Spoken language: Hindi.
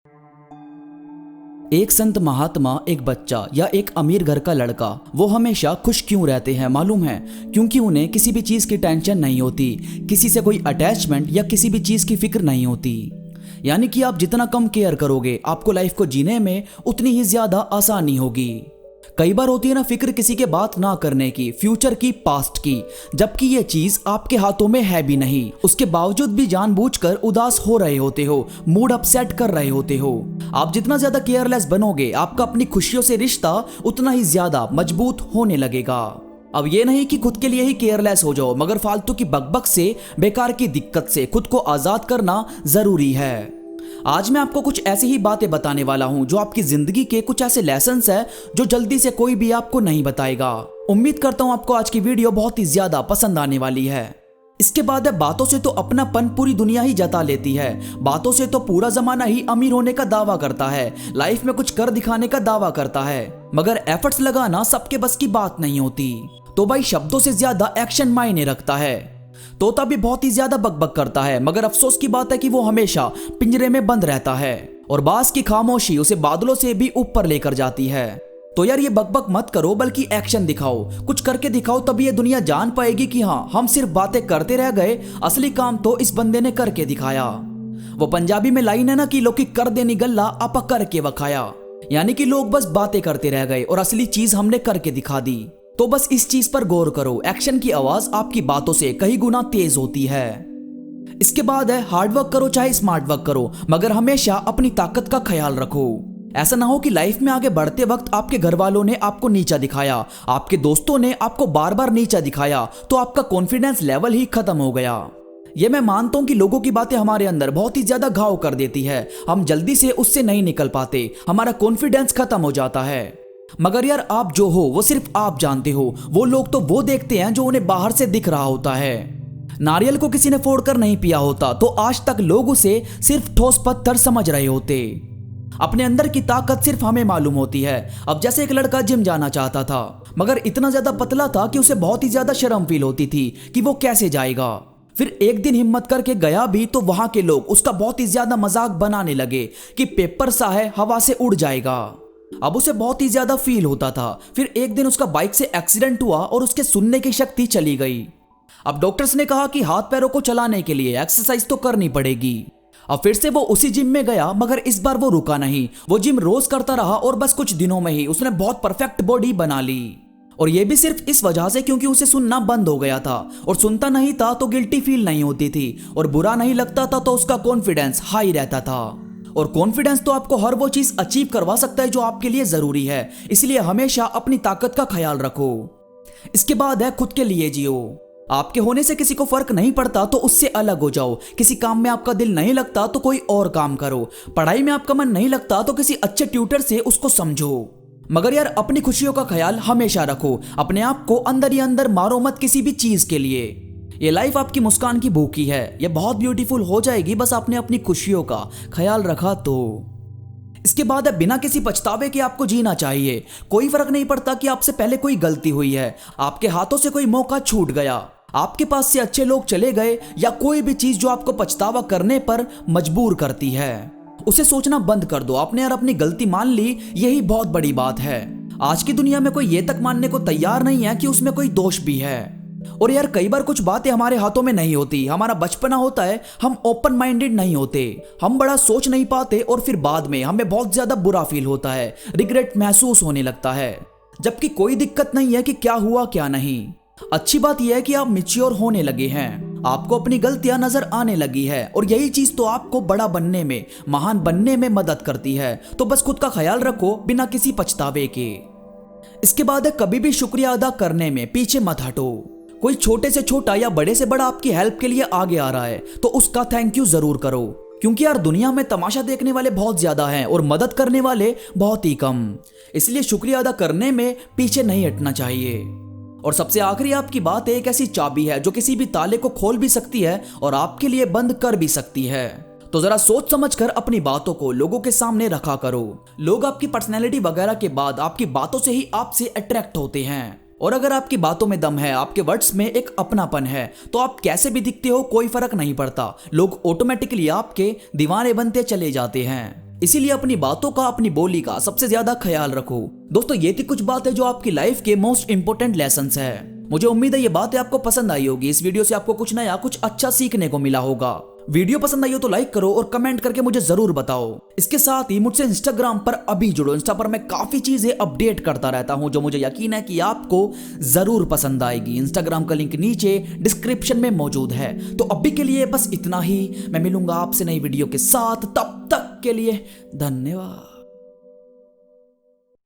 एक संत महात्मा, एक बच्चा या एक अमीर घर का लड़का, वो हमेशा खुश क्यों रहते हैं मालूम है? क्योंकि उन्हें किसी भी चीज की टेंशन नहीं होती, किसी से कोई अटैचमेंट या किसी भी चीज की फिक्र नहीं होती। यानी कि आप जितना कम केयर करोगे, आपको लाइफ को जीने में उतनी ही ज्यादा आसानी होगी। कई बार होती है ना फिक्र किसी के बात ना करने की, फ्यूचर की, पास्ट की, जबकि ये चीज आपके हाथों में है भी नहीं। उसके बावजूद भी जानबूझकर उदास हो रहे होते हो, मूड अपसेट कर रहे होते हो। आप जितना ज्यादा केयरलेस बनोगे, आपका अपनी खुशियों से रिश्ता उतना ही ज्यादा मजबूत होने लगेगा। अब ये नहीं कि खुद के लिए ही केयरलेस हो जाओ, मगर फालतू की बकबक से, बेकार की दिक्कत से खुद को आजाद करना जरूरी है। आज मैं आपको कुछ ऐसी ही बातें बताने वाला हूं जो आपकी जिंदगी के कुछ ऐसे लेसन्स हैं जो जल्दी से कोई भी आपको नहीं बताएगा। उम्मीद करता हूं आपको आज की वीडियो बहुत ही ज्यादा पसंद आने वाली है। इसके बाद है, बातों से तो अपनापन पूरी दुनिया ही जता लेती है, बातों से तो पूरा जमाना ही अमीर होने का दावा करता है, लाइफ में कुछ कर दिखाने का दावा करता है, मगर एफर्ट्स लगाना सबके बस की बात नहीं होती। तो भाई, शब्दों से ज्यादा एक्शन मायने रखता है। तोता भी बहुत ही ज्यादा बकबक करता है, मगर अफसोस की बात है कि वो हमेशा पिंजरे में बंद रहता है, और बाज की खामोशी उसे बादलों से भी ऊपर लेकर जाती है। तो यार, ये बकबक मत करो, बल्कि एक्शन दिखाओ, कुछ करके दिखाओ, तभी ये दुनिया जान पाएगी कि हाँ, हम सिर्फ बातें करते रह गए, असली काम तो इस बंदे ने करके दिखाया। वो पंजाबी में लाइन है ना कि लोग कर देनी गल्ला आपा करके वखाया, यानी कि लोग बस बातें करते रह गए और असली चीज हमने करके दिखा दी। तो बस इस चीज पर गौर करो, एक्शन की आवाज आपकी बातों से कई गुना तेज होती है। इसके बाद है, हार्ड वर्क करो चाहे स्मार्ट वर्क करो, मगर हमेशा अपनी ताकत का ख्याल रखो। ऐसा ना हो कि लाइफ में आगे बढ़ते वक्त आपके घर वालों ने आपको नीचा दिखाया, आपके दोस्तों ने आपको बार बार नीचा दिखाया, तो आपका कॉन्फिडेंस लेवल ही खत्म हो गया। ये मैं मानता हूं कि लोगों की बातें हमारे अंदर बहुत ही ज्यादा घाव कर देती है, हम जल्दी से उससे नहीं निकल पाते, हमारा कॉन्फिडेंस खत्म हो जाता है। मगर यार, आप जो हो वो सिर्फ आप जानते हो, वो लोग तो वो देखते हैं जो उन्हें बाहर से दिख रहा होता है। नारियल को किसी ने फोड़कर नहीं पिया होता तो आज तक लोग उसे सिर्फ ठोस पत्थर समझ रहे होते। अपने अंदर की ताकत सिर्फ हमें मालूम होती है। अब जैसे एक लड़का जिम जाना चाहता था, मगर इतना ज्यादा पतला था कि उसे बहुत ही ज्यादा शर्म फील होती थी कि वो कैसे जाएगा। फिर एक दिन हिम्मत करके गया भी तो वहां के लोग उसका बहुत ही ज्यादा मजाक बनाने लगे कि पेपर सा है, हवा से उड़ जाएगा। अब उसे बहुत ही ज्यादा फील होता था। फिर एक दिन उसका बाइक से एक्सीडेंट हुआ और उसके सुनने की शक्ति चली गई। अब डॉक्टर्स ने कहा कि हाथ पैरों को चलाने के लिए एक्सरसाइज तो करनी पड़ेगी। अब फिर से वो उसी जिम में गया, मगर इस बार वो रुका नहीं, वो जिम रोज करता रहा और बस कुछ दिनों में ही उसने बहुत परफेक्ट बॉडी बना ली। और ये भी सिर्फ इस वजह से क्योंकि उसे सुनना बंद हो गया था, और सुनता नहीं था तो गिल्टी फील नहीं होती थी, और बुरा नहीं लगता था तो उसका कॉन्फिडेंस हाई रहता था। और कॉन्फिडेंस तो आपको हर वो चीज अचीव करवा सकता है जो आपके लिए जरूरी है, इसलिए हमेशा अपनी ताकत का ख्याल रखो। इसके बाद है, खुद के लिए जियो। आपके होने से किसी को फर्क नहीं पड़ता तो उससे अलग हो जाओ। किसी काम में आपका दिल नहीं लगता तो कोई और काम करो। पढ़ाई में आपका मन नहीं लगता तो किसी अच्छे ट्यूटर से उसको समझो। मगर यार, अपनी खुशियों का ख्याल हमेशा रखो, अपने आप को अंदर ही अंदर मारो मत किसी भी चीज के लिए। ये लाइफ आपकी मुस्कान की भूखी है, ये बहुत ब्यूटीफुल हो जाएगी, बस आपने अपनी खुशियों का ख्याल रखा तो। इसके बाद है, बिना किसी पछतावे के आपको जीना चाहिए। कोई फर्क नहीं पड़ता कि आपसे पहले कोई गलती हुई है, आपके हाथों से कोई मौका छूट गया, आपके पास से अच्छे लोग चले गए, या कोई भी चीज जो आपको पछतावा करने पर मजबूर करती है, उसे सोचना बंद कर दो। आपने यार अपनी गलती मान ली, यही बहुत बड़ी बात है। आज की दुनिया में कोई ये तक मानने को तैयार नहीं है कि उसमें कोई दोष भी है। और यार, कई बार कुछ बातें हमारे हाथों में नहीं होती, हमारा बचपना होता है, हम ओपन माइंडेड नहीं होते, हम बड़ा सोच नहीं पाते, और फिर बाद में हमें बहुत ज्यादा बुरा फील होता है, रिग्रेट महसूस होने लगता है, जबकि कोई दिक्कत नहीं है कि क्या हुआ क्या नहीं। अच्छी बात यह है कि आप मैच्योर होने लगे हैं, आपको अपनी गलतियां नजर आने लगी है, और यही चीज तो आपको बड़ा बनने में, महान बनने में मदद करती है। तो बस खुद का ख्याल रखो बिना किसी पछतावे के। इसके बाद है, कभी भी शुक्रिया अदा करने में पीछे मत हटो। कोई छोटे से छोटा या बड़े से बड़ा आपकी हेल्प के लिए आगे आ रहा है तो उसका थैंक यू जरूर करो, क्योंकि यार दुनिया में तमाशा देखने वाले बहुत ज्यादा हैं और मदद करने वाले बहुत ही कम। इसलिए शुक्रिया अदा करने में पीछे नहीं हटना चाहिए। और सबसे आखिरी, आपकी बात एक ऐसी चाबी है जो किसी भी ताले को खोल भी सकती है और आपके लिए बंद कर भी सकती है। तो जरा सोच समझ कर अपनी बातों को लोगों के सामने रखा करो। लोग आपकी पर्सनैलिटी वगैरह के बाद आपकी बातों से ही आपसे अट्रैक्ट होते हैं, और अगर आपकी बातों में दम है, आपके वर्ड्स में एक अपनापन है, तो आप कैसे भी दिखते हो कोई फर्क नहीं पड़ता, लोग ऑटोमेटिकली आपके दीवाने बनते चले जाते हैं। इसीलिए अपनी बातों का, अपनी बोली का सबसे ज्यादा ख्याल रखो। दोस्तों ये थी कुछ बातें जो आपकी लाइफ के मोस्ट इंपोर्टेंट लेसन्स है। मुझे उम्मीद है ये बातें आपको पसंद आई होगी। इस वीडियो से आपको कुछ नया, कुछ अच्छा सीखने को मिला होगा। वीडियो पसंद आई हो तो लाइक करो और कमेंट करके मुझे जरूर बताओ। इसके साथ ही मुझसे इंस्टाग्राम पर अभी जुड़ो। इंस्टा पर मैं काफी चीजें अपडेट करता रहता हूं जो मुझे यकीन है कि आपको जरूर पसंद आएगी। इंस्टाग्राम का लिंक नीचे डिस्क्रिप्शन में मौजूद है। तो अभी के लिए बस इतना ही। मैं मिलूंगा आपसे नई वीडियो के साथ। तब तक के लिए धन्यवाद।